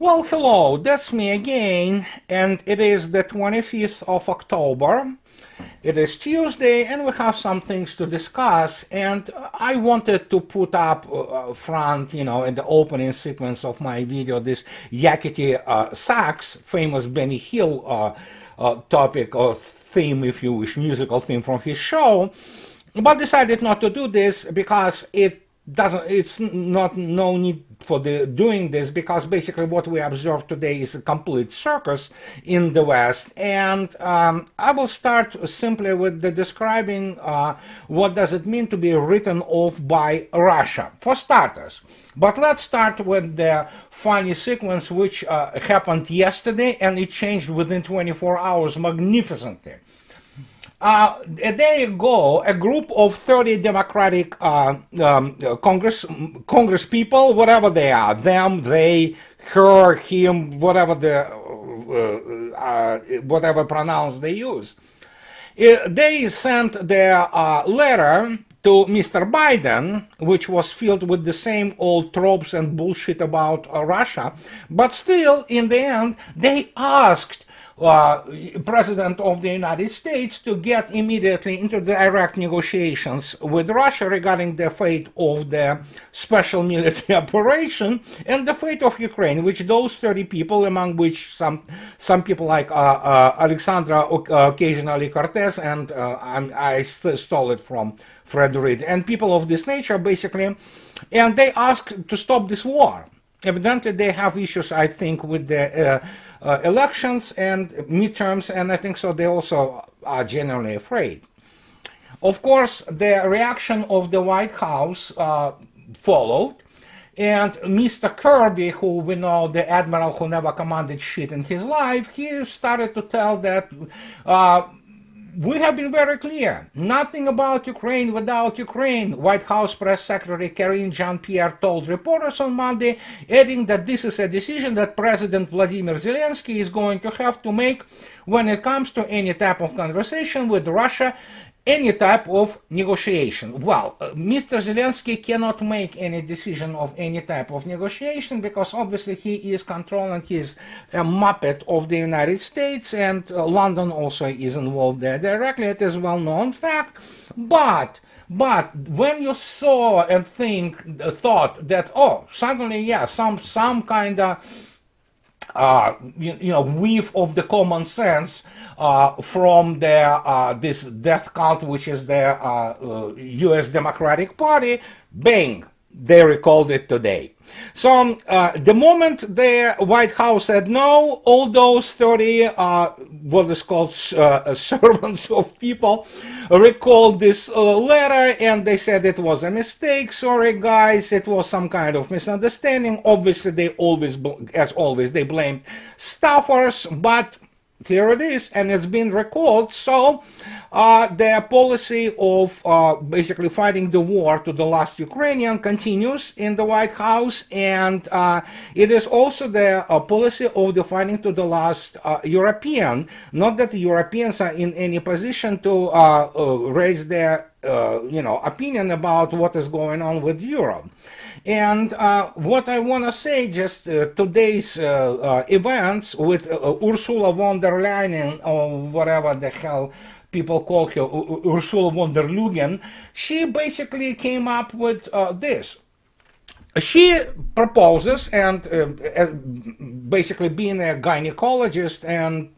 Well, hello, that's me again, and it is the 25th of October. It is Tuesday, and we have some things to discuss. And I wanted to put up front, in the opening sequence of my video, this Yakety Sax, famous Benny Hill topic or theme, if you wish, musical theme from his show, but decided not to do this because it's not no need for doing this, because basically what we observe today is a complete circus in the West. And I will start simply with the describing what does it mean to be written off by Russia, for starters. But let's start with the funny sequence which happened yesterday, and it changed within 24 hours magnificently. A day ago, a group of 30 Democratic Congress people, whatever they are, them, they, her, him, whatever whatever pronouns they use, they sent their letter to Mr. Biden, which was filled with the same old tropes and bullshit about Russia, but still, in the end, they asked President of the United States to get immediately into direct negotiations with Russia regarding the fate of the special military operation and the fate of Ukraine, which those 30 people, among which some people like Alexandra occasionally Cortez, and I stole it from Fred Reed, and people of this nature basically, and they asked to stop this war. Evidently, they have issues, I think, with the elections and midterms, and I think so they also are genuinely afraid. Of course, the reaction of the White House followed, and Mr. Kirby, who we know, the admiral who never commanded shit in his life, he started to tell that we have been very clear. Nothing about Ukraine without Ukraine, White House Press Secretary Karine Jean-Pierre told reporters on Monday, adding that this is a decision that President Vladimir Zelensky is going to have to make when it comes to any type of conversation with Russia, any type of negotiation. Well, Mr. Zelensky cannot make any decision of any type of negotiation because obviously he is controlling, he's a muppet of the United States, and London also is involved there directly. It is well-known fact. But when you saw and thought that, oh, suddenly, yeah, some kind of weave of the common sense from this death cult, which is the U.S. Democratic Party, bang, they recalled it today. So the moment the White House said no, all those 30 what is called servants of people recalled this letter, and they said it was a mistake. Sorry guys, it was some kind of misunderstanding. Obviously they always, as always, they blamed staffers, but here it is, and it's been recalled. So the policy of basically fighting the war to the last Ukrainian continues in the White House, and it is also the policy of the fighting to the last European. Not that the Europeans are in any position to raise their opinion about what is going on with Europe. And what I want to say, just today's events with Ursula von der Leyen, or whatever the hell people call her, Ursula von der Leyen, she basically came up with this. She proposes, and basically being a gynecologist, and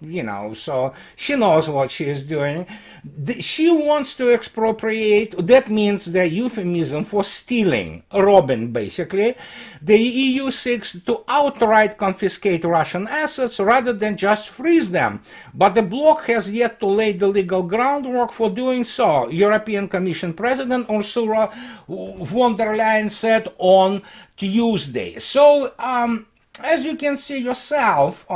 so she knows what she is doing. She wants to expropriate, that means the euphemism for stealing, robbing basically. The EU seeks to outright confiscate Russian assets rather than just freeze them, but the bloc has yet to lay the legal groundwork for doing so, European Commission President Ursula von der Leyen said on Tuesday. So, as you can see yourself,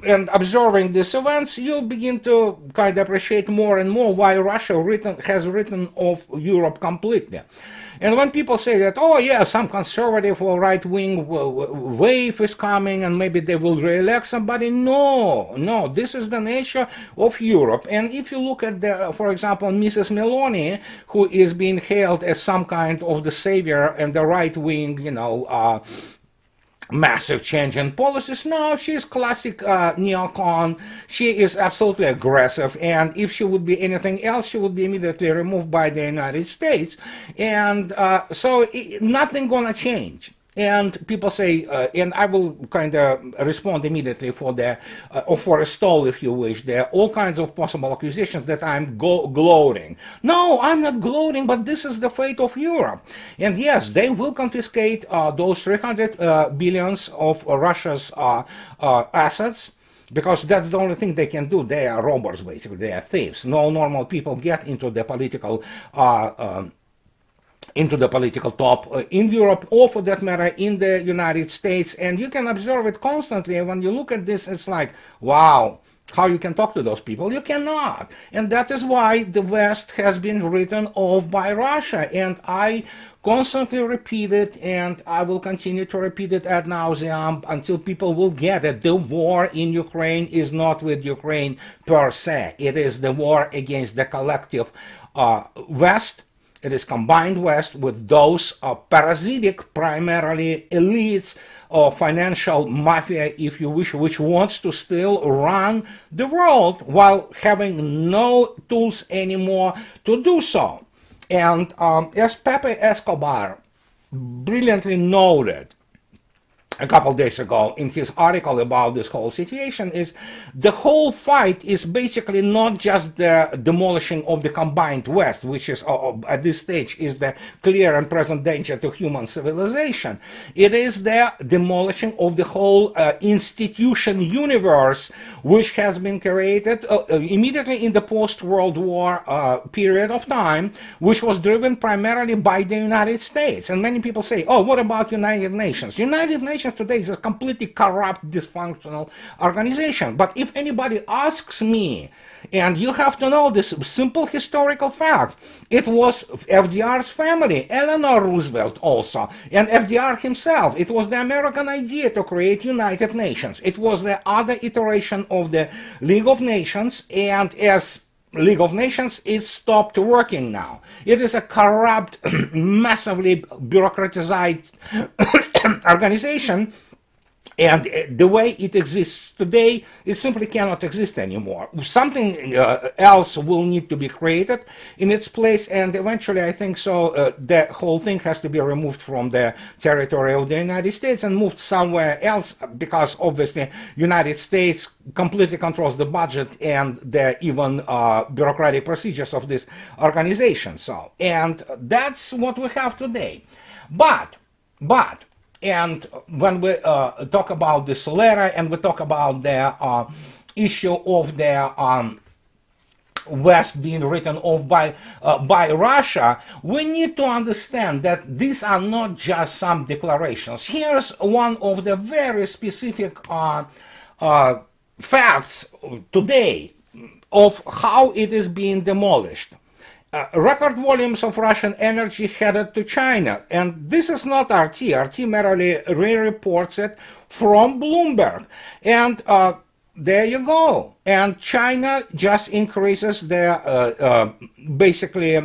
and observing these events, you begin to kind of appreciate more and more why Russia has written off Europe completely. And when people say that, oh yeah, some conservative or right-wing wave is coming and maybe they will re-elect somebody, no, this is the nature of Europe. And if you look at, for example, Mrs. Meloni, who is being hailed as some kind of the savior and the right-wing, massive change in policies. No, she's classic neocon. She is absolutely aggressive, and if she would be anything else, she would be immediately removed by the United States. And so nothing gonna change. And people say, and I will kind of respond immediately for the, or for a stall if you wish, there are all kinds of possible accusations that I'm gloating. No, I'm not gloating, but this is the fate of Europe. And yes, they will confiscate those 300 billions of Russia's assets, because that's the only thing they can do. They are robbers, basically. They are thieves. No normal people get into the political top in Europe, or for that matter in the United States. And you can observe it constantly. And when you look at this, it's like, wow, how you can talk to those people? You cannot. And that is why the West has been written off by Russia. And I constantly repeat it, and I will continue to repeat it ad nauseum until people will get it. The war in Ukraine is not with Ukraine per se. It is the war against the collective West. It is combined West with those parasitic, primarily elites or financial mafia, if you wish, which wants to still run the world while having no tools anymore to do so. And as Pepe Escobar brilliantly noted a couple days ago in his article about this whole situation, is the whole fight is basically not just the demolishing of the combined West, which is at this stage is the clear and present danger to human civilization. It is the demolishing of the whole institution universe, which has been created immediately in the post-World War period of time, which was driven primarily by the United States. And many people say, oh, what about United Nations? United Nations today is a completely corrupt, dysfunctional organization. But if anybody asks me, and you have to know this simple historical fact, it was FDR's family, Eleanor Roosevelt also, and FDR himself. It was the American idea to create United Nations. It was the other iteration of the League of Nations, and as League of Nations, it stopped working now. It is a corrupt, massively bureaucratized organization, and the way it exists today, it simply cannot exist anymore. Something else will need to be created in its place, and eventually, I think so, the whole thing has to be removed from the territory of the United States and moved somewhere else, because obviously United States completely controls the budget and the even bureaucratic procedures of this organization. So, and that's what we have today. But, and when we talk about this letter and we talk about the issue of the West being written off by Russia, we need to understand that these are not just some declarations. Here's one of the very specific facts today of how it is being demolished. Record volumes of Russian energy headed to China. And this is not RT. RT merely re-reports it from Bloomberg. And there you go. And China just increases their basically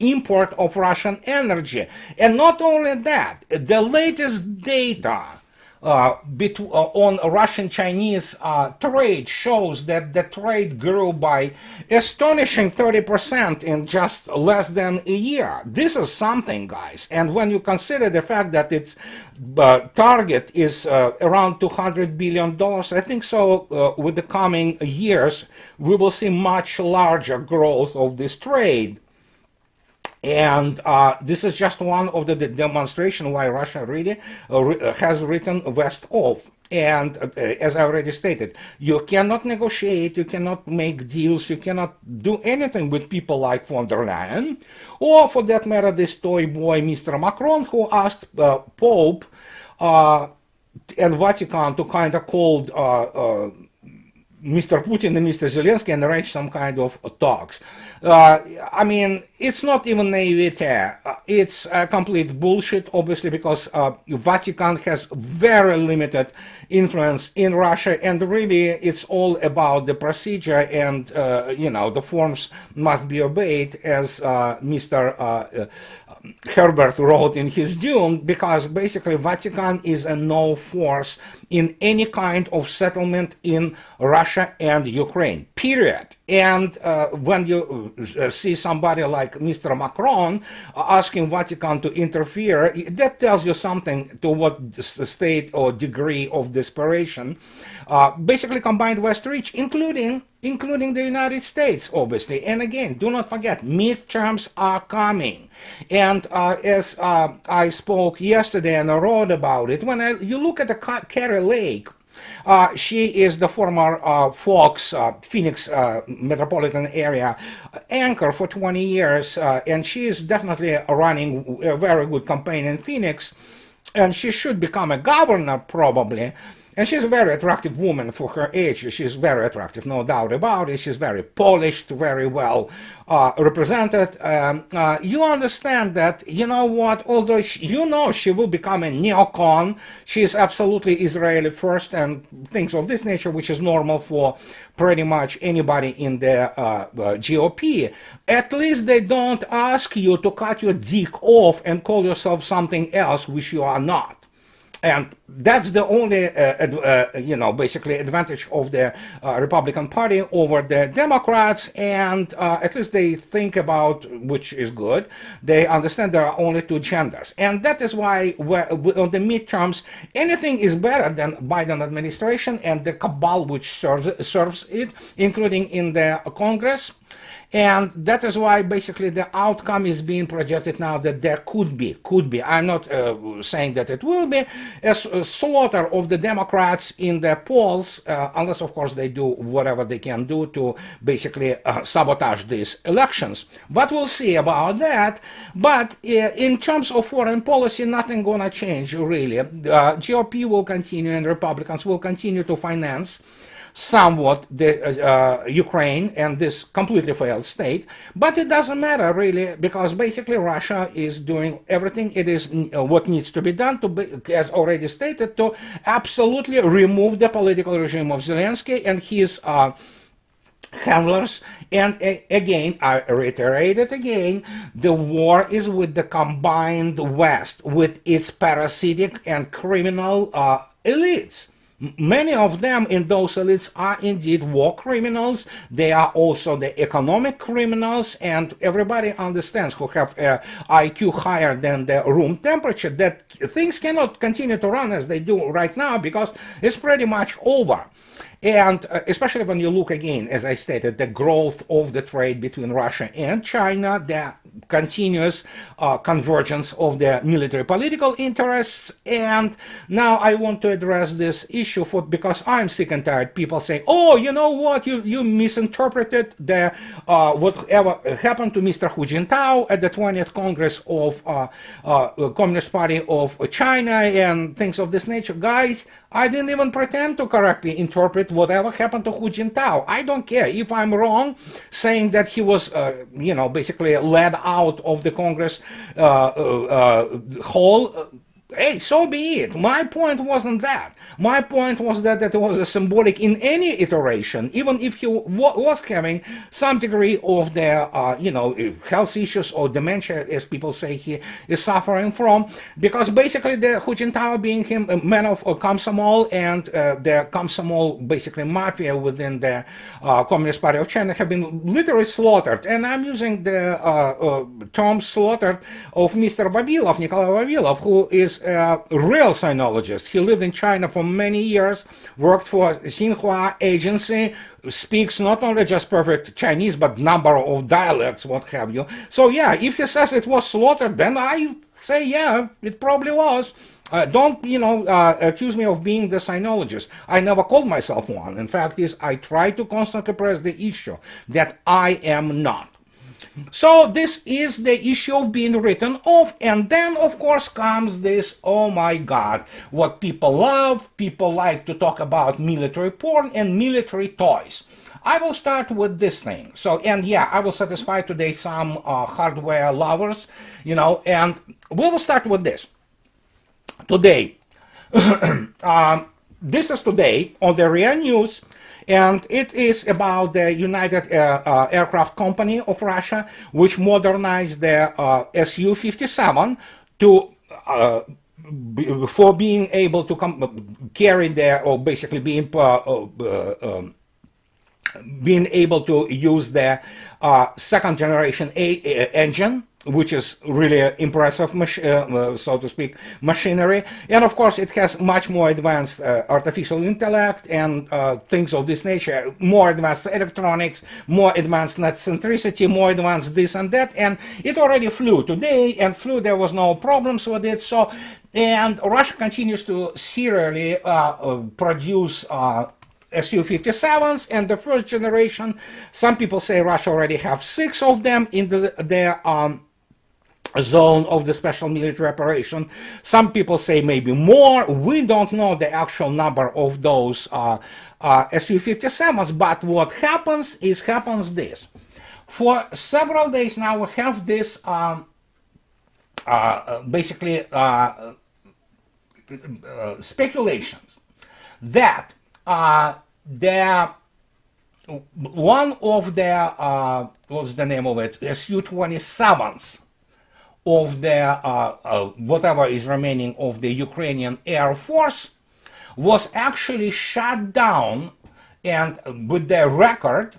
import of Russian energy. And not only that, the latest data on Russian-Chinese trade shows that the trade grew by astonishing 30% in just less than a year. This is something, guys. And when you consider the fact that its target is around $200 billion, I think so with the coming years, we will see much larger growth of this trade. And this is just one of the demonstration why Russia really has written West off. And as I already stated, you cannot negotiate, you cannot make deals, you cannot do anything with people like von der Leyen, or for that matter, this toy boy, Mr. Macron, who asked Pope and Vatican to kind of call Mr. Putin and Mr. Zelensky and arrange some kind of talks. I mean, it's not even naivete. It's complete bullshit, obviously, because Vatican has very limited influence in Russia, and really it's all about the procedure, and the forms must be obeyed, as Mr. Herbert wrote in his Dune, because basically Vatican is a no force in any kind of settlement in Russia and Ukraine, period. And when you see somebody like Mr. Macron asking Vatican to interfere, that tells you something to what state or degree of desperation basically combined West reach, including the United States, obviously. And again, do not forget, midterms are coming. And as I spoke yesterday and I wrote about it, when you look at the Carrie Lake, she is the former Fox, Phoenix metropolitan area anchor for 20 years, and she is definitely running a very good campaign in Phoenix, and she should become a governor probably. And she's a very attractive woman for her age. She's very attractive, no doubt about it. She's very polished, very well represented. You understand that, you know what, although she will become a neocon, she is absolutely Israeli first and things of this nature, which is normal for pretty much anybody in the GOP. At least they don't ask you to cut your dick off and call yourself something else, which you are not. And that's the only, basically advantage of the Republican Party over the Democrats. And at least they think about, which is good, they understand there are only two genders. And that is why on the midterms, anything is better than Biden administration and the cabal which serves it, including in the Congress. And that is why basically the outcome is being projected now that there could be, I'm not saying that it will be, a slaughter of the Democrats in the polls, unless of course they do whatever they can do to basically sabotage these elections. But we'll see about that. But in terms of foreign policy, nothing gonna change really. GOP will continue and Republicans will continue to finance somewhat the Ukraine and this completely failed state, but it doesn't matter really, because basically Russia is doing everything it is what needs to be done to be, as already stated, to absolutely remove the political regime of Zelensky and his handlers. And again, I reiterate it again, the war is with the combined West, with its parasitic and criminal elites. Many of them in those elites are indeed war criminals. They are also the economic criminals, and everybody understands who have a IQ higher than the room temperature that things cannot continue to run as they do right now, because it's pretty much over. And especially when you look again, as I stated, the growth of the trade between Russia and China, the continuous convergence of the military political interests. And now I want to address this issue because I'm sick and tired people saying, oh, you know what, you misinterpreted the whatever happened to Mr. Hu Jintao at the 20th Congress of Communist Party of China and things of this nature. Guys, I didn't even pretend to correctly interpret whatever happened to Hu Jintao. I don't care if I'm wrong, saying that he was, basically led out of the Congress hall. Hey, so be it. My point wasn't that. My point was that it was a symbolic in any iteration, even if he was having some degree of the, health issues or dementia, as people say he is suffering from, because basically the Hu Jintao being him a man of Komsomol and the Komsomol basically mafia within the Communist Party of China have been literally slaughtered. And I'm using the term slaughtered of Mr. Vavilov, Nikolai Vavilov, who is a real sinologist. He lived in China for many years, worked for Xinhua agency, speaks not only just perfect Chinese, but number of dialects, what have you. So yeah, if he says it was slaughtered, then I say, yeah, it probably was. Don't, accuse me of being the sinologist. I never called myself one. In fact, I try to constantly press the issue that I am not. So this is the issue of being written off, and then of course comes this, oh my god, what people love. People like to talk about military porn and military toys. I will start with this thing. So, and yeah, I will satisfy today some hardware lovers, and we will start with this. Today, this is today on the RIA News, and it is about the United Aircraft Company of Russia, which modernized the Su-57 to for being able to carry the, or basically being able to use the second generation engine, which is really impressive, so to speak, machinery. And of course, it has much more advanced artificial intellect and things of this nature, more advanced electronics, more advanced net centricity, more advanced this and that. And it already flew today and there was no problems with it. So, and Russia continues to serially produce Su-57s, and the first generation, some people say Russia already have 6 of them in the zone of the special military operation. Some people say maybe more. We don't know the actual number of those Su-57s, but what happens this. For several days now, we have this basically speculations that one of the what's the name of it, Su-27s of the whatever is remaining of the Ukrainian Air Force was actually shot down, and with the record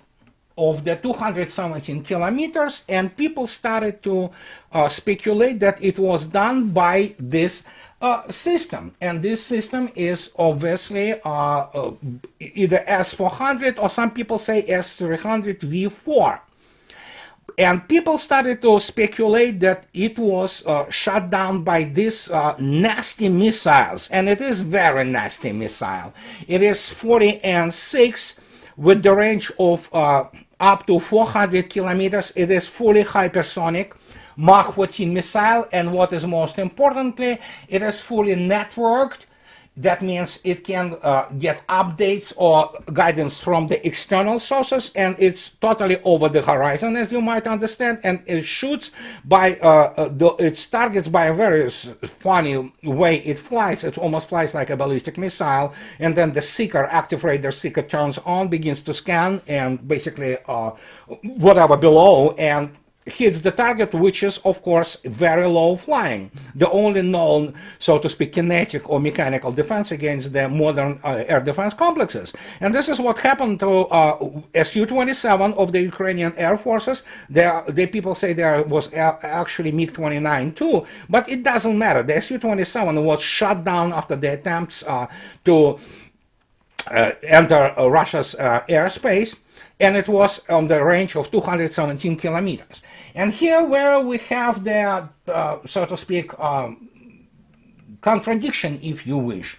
of the 217 kilometers, and people started to speculate that it was done by this system, and this system is obviously either S-400 or some people say S-300V4. And people started to speculate that it was shot down by these nasty missiles, and it is very nasty missile. It is 40N6 with the range of up to 400 kilometers. It is fully hypersonic Mach 14 missile, and what is most importantly, it is fully networked. That means it can get updates or guidance from the external sources, and it's totally over the horizon, as you might understand, and it shoots by its targets by a very funny way. It flies. It almost flies like a ballistic missile, and then the seeker, active radar seeker, turns on, begins to scan, and basically whatever below, and hits the target, which is, of course, very low flying. The only known, so to speak, kinetic or mechanical defense against the modern air defense complexes. And this is what happened to Su-27 of the Ukrainian Air Forces. The people say there was actually MiG-29 too, but it doesn't matter. The Su-27 was shot down after the attempts to enter Russia's airspace, and it was on the range of 217 kilometers. And here where we have the, so to speak, contradiction, if you wish.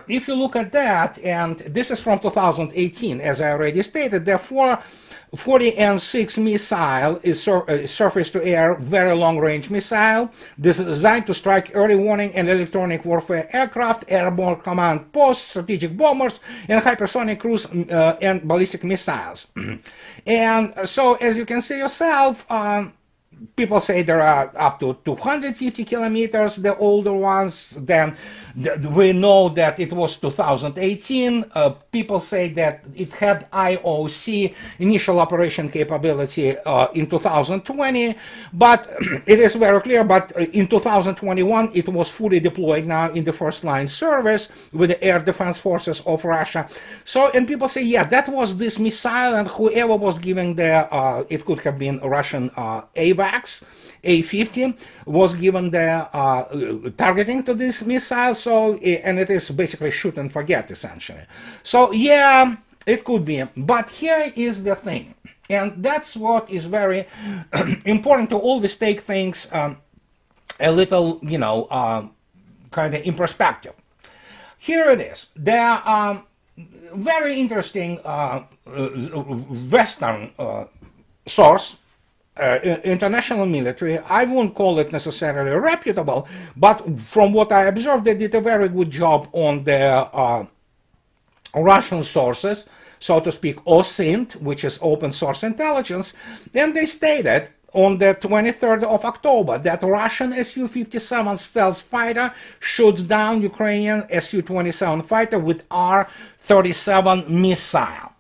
If you look at that, and this is from 2018, as I already stated, therefore 40N6 missile is surface-to-air, very long-range missile. This is designed to strike early warning and electronic warfare aircraft, airborne command posts, strategic bombers, and hypersonic cruise and ballistic missiles. And so, as you can see yourself, people say there are up to 250 kilometers, the older ones. Then we know that it was 2018. People say that it had IOC, initial operation capability, in 2020. But it is very clear, but in 2021 it was fully deployed now in the first line service with the air defense forces of Russia. So, and people say, yeah, that was this missile, and whoever was giving the, it could have been Russian AVAX, A-50, was given the targeting to this missile. So, and it is basically shoot and forget, essentially. So, yeah, it could be. But here is the thing, and that's what is very important, to always take things a little, you know, kind of in perspective. Here it is. There are very interesting Western source, international military. I won't call it necessarily reputable, but from what I observed, they did a very good job on the Russian sources, so to speak, OSINT, which is open source intelligence, and they stated on the 23rd of October that Russian Su-57 stealth fighter shoots down Ukrainian Su-27 fighter with R-37 missile.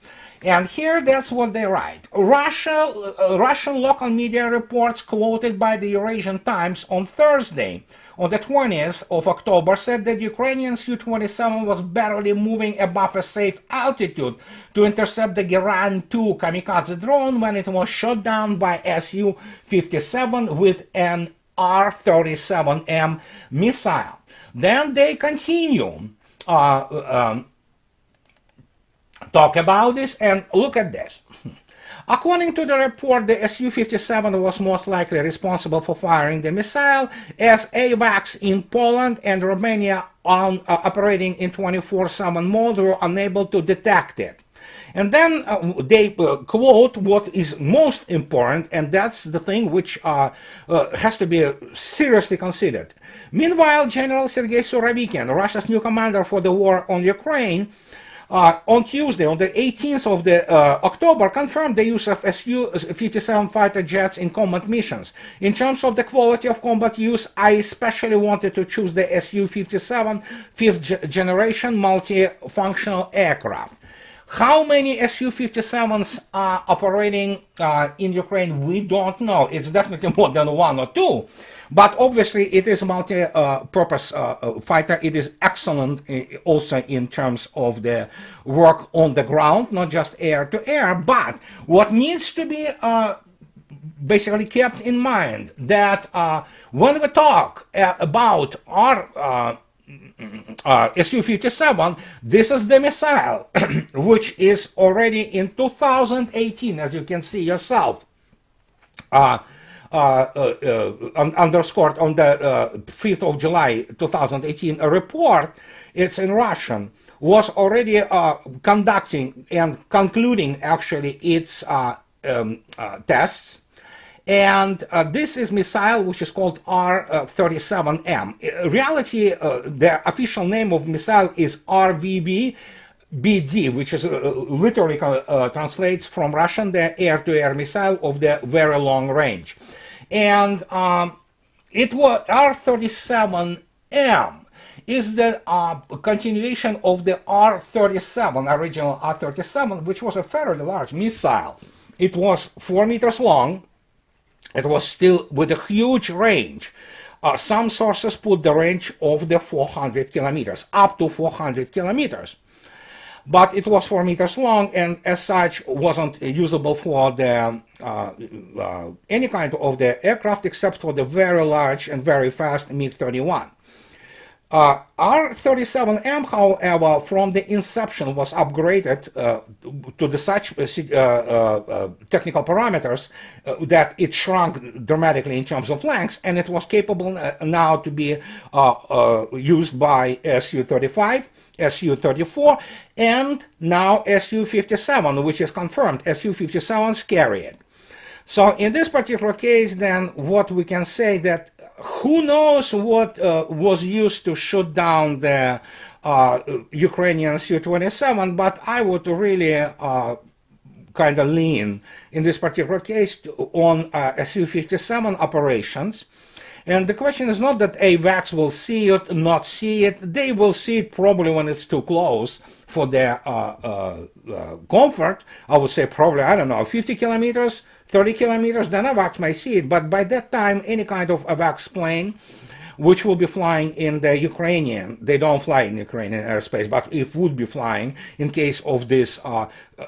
And here, that's what they write. Russian local media reports quoted by the Eurasian Times on Thursday, on the 20th of October, said that Ukrainian Su-27 was barely moving above a safe altitude to intercept the Geran-2 kamikaze drone when it was shot down by Su-57 with an R-37M missile. Then they continue talk about this, and look at this. According to the report, the Su-57 was most likely responsible for firing the missile, as AWACS in Poland and Romania operating in 24/7 mode were unable to detect it. And then they quote what is most important, and that's the thing which has to be seriously considered. Meanwhile, General Sergei Surovikin, Russia's new commander for the war on Ukraine, on Tuesday, on the 18th of October, confirmed the use of Su-57 fighter jets in combat missions. In terms of the quality of combat use, I especially wanted to choose the Su-57 fifth generation multifunctional aircraft. How many Su-57s are operating in Ukraine, we don't know. It's definitely more than one or two. But obviously, it is a multi-purpose fighter. It is excellent also in terms of the work on the ground, not just air-to-air. But what needs to be basically kept in mind that when we talk about our Su-57, this is the missile, which is already in 2018, as you can see yourself, underscored on the 5th of July 2018, a report, it's in Russian, was already conducting and concluding actually its tests. And this is missile which is called R-37M. In reality, the official name of missile is RVV-BD, which is literally translates from Russian the air-to-air missile of the very long range. And it was R-37M is the continuation of the R-37, original R-37, which was a fairly large missile. It was 4 meters long. It was still with a huge range. Some sources put the range of the 400 kilometers, up to 400 kilometers. But it was 4 meters long, and as such wasn't usable for the any kind of the aircraft except for the very large and very fast MiG-31. R-37M, however, from the inception was upgraded to the such technical parameters that it shrunk dramatically in terms of length, and it was capable now to be used by Su-35, Su-34, and now Su-57, which is confirmed. Su-57s carry it. So in this particular case, then, what we can say that who knows what was used to shoot down the Ukrainian Su-27, but I would really kind of lean in this particular case on Su-57 operations. And the question is not that AWACS will see it, not see it. They will see it probably when it's too close for their comfort. I would say probably, I don't know, 50 kilometers, 30 kilometers, then AWACS might see it. But by that time, any kind of AWACS plane which will be flying in the Ukrainian, they don't fly in Ukrainian airspace, but if would be flying in case of this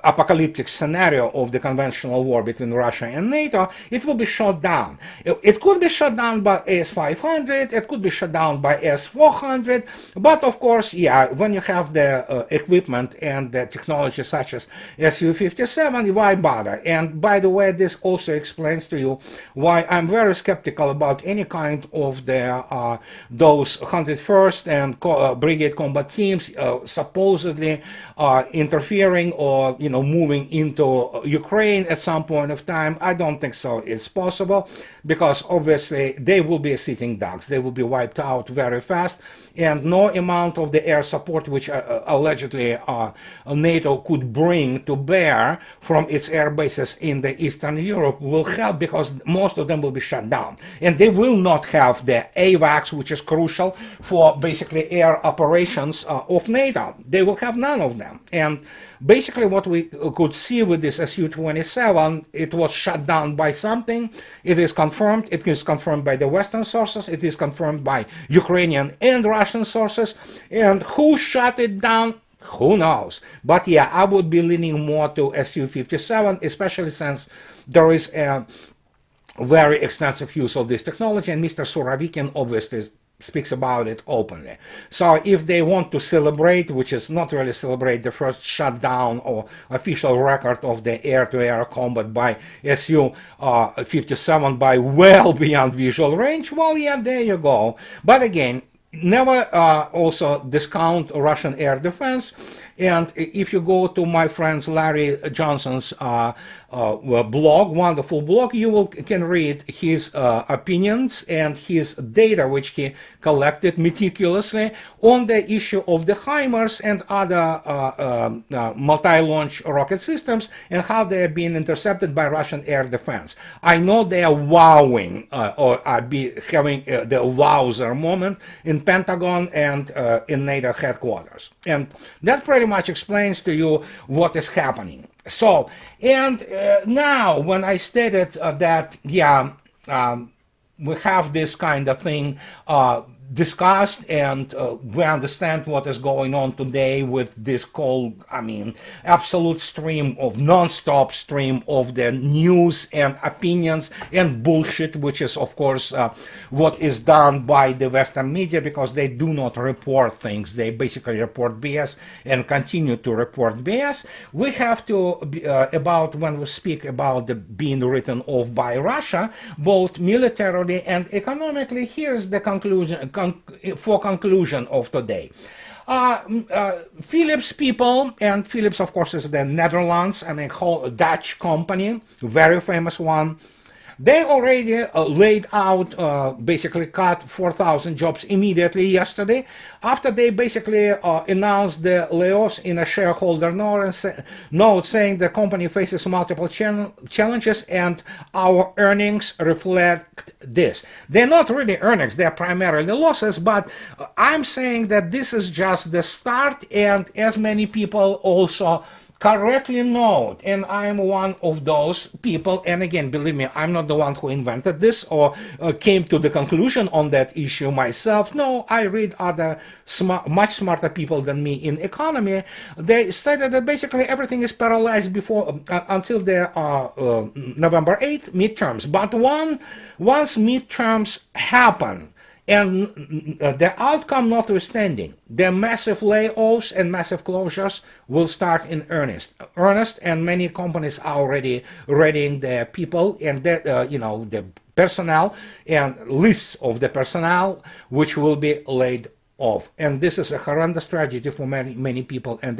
apocalyptic scenario of the conventional war between Russia and NATO, it will be shot down. It could be shot down by S-500, it could be shot down by S-400, but of course, yeah, when you have the equipment and the technology such as Su-57, why bother? And by the way, this also explains to you why I'm very skeptical about any kind of the those 101st and Brigade combat teams supposedly interfering or moving into Ukraine at some point of time. I don't think so. It's possible because obviously they will be sitting ducks. They will be wiped out very fast, and no amount of the air support which allegedly NATO could bring to bear from its air bases in the Eastern Europe will help, because most of them will be shut down, and they will not have the AWACS, which is crucial for basically air operations of NATO. They will have none of them. And basically what we could see with this Su-27, it was shut down by something. It is confirmed. It is confirmed by the Western sources. It is confirmed by Ukrainian and Russian sources. And who shut it down? Who knows? But yeah, I would be leaning more to Su-57, especially since there is a very extensive use of this technology, and Mr. Surovikin obviously speaks about it openly. So if they want to celebrate, which is not really celebrate, the first shutdown or official record of the air-to-air combat by Su-57 by well beyond visual range, well, yeah, there you go. But again, never also discount Russian air defense. And if you go to my friend Larry Johnson's blog, wonderful blog, you can read his opinions and his data, which he collected meticulously on the issue of the HIMARS and other multi-launch rocket systems and how they are being intercepted by Russian air defense. I know they are wowing or are having the wowzer moment in Pentagon and in NATO headquarters. And that pretty much explains to you what is happening. So, and now when I stated that, yeah, we have this kind of thing discussed, and we understand what is going on today with this absolute stream of non-stop stream of the news and opinions and bullshit, which is of course what is done by the Western media, because they do not report things. They basically report BS and continue to report BS. We have to about when we speak about the being written off by Russia, both militarily and economically, here's the conclusion of today. Philips people, and Philips of course is the Netherlands, whole Dutch company, very famous one. They already laid out, basically cut 4,000 jobs immediately yesterday, after they basically announced the layoffs in a shareholder note saying the company faces multiple challenges and our earnings reflect this. They're not really earnings, they're primarily losses, but I'm saying that this is just the start, and as many people also correctly note, and I'm one of those people, and again, believe me, I'm not the one who invented this or came to the conclusion on that issue myself. No, I read other much smarter people than me in economy. They stated that basically everything is paralyzed before until the November 8th midterms. But once midterms happen, and the outcome notwithstanding, the massive layoffs and massive closures will start in earnest, and many companies are already readying their people and the personnel and lists of the personnel which will be laid off. And this is a horrendous tragedy for many people, and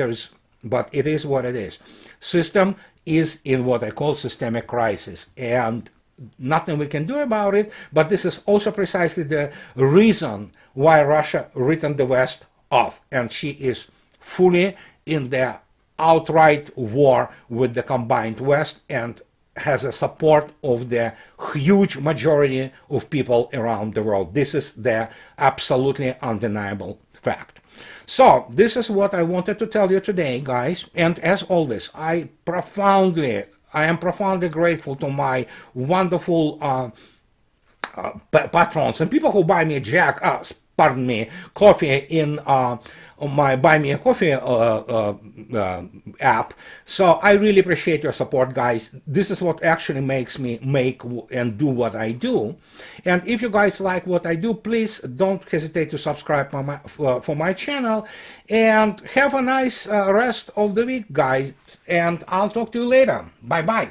but it is what it is. System is in what I call systemic crisis, and nothing we can do about it. But this is also precisely the reason why Russia written the West off, and she is fully in the outright war with the combined West and has a support of the huge majority of people around the world. This is the absolutely undeniable fact. So this is what I wanted to tell you today, guys, and as always, I am profoundly grateful to my wonderful patrons and people who buy me coffee in my Buy Me a Coffee app. So I really appreciate your support, guys. This is what actually makes me make and do what I do. And if you guys like what I do, please don't hesitate to subscribe for my channel. And have a nice rest of the week, guys. And I'll talk to you later. Bye-bye.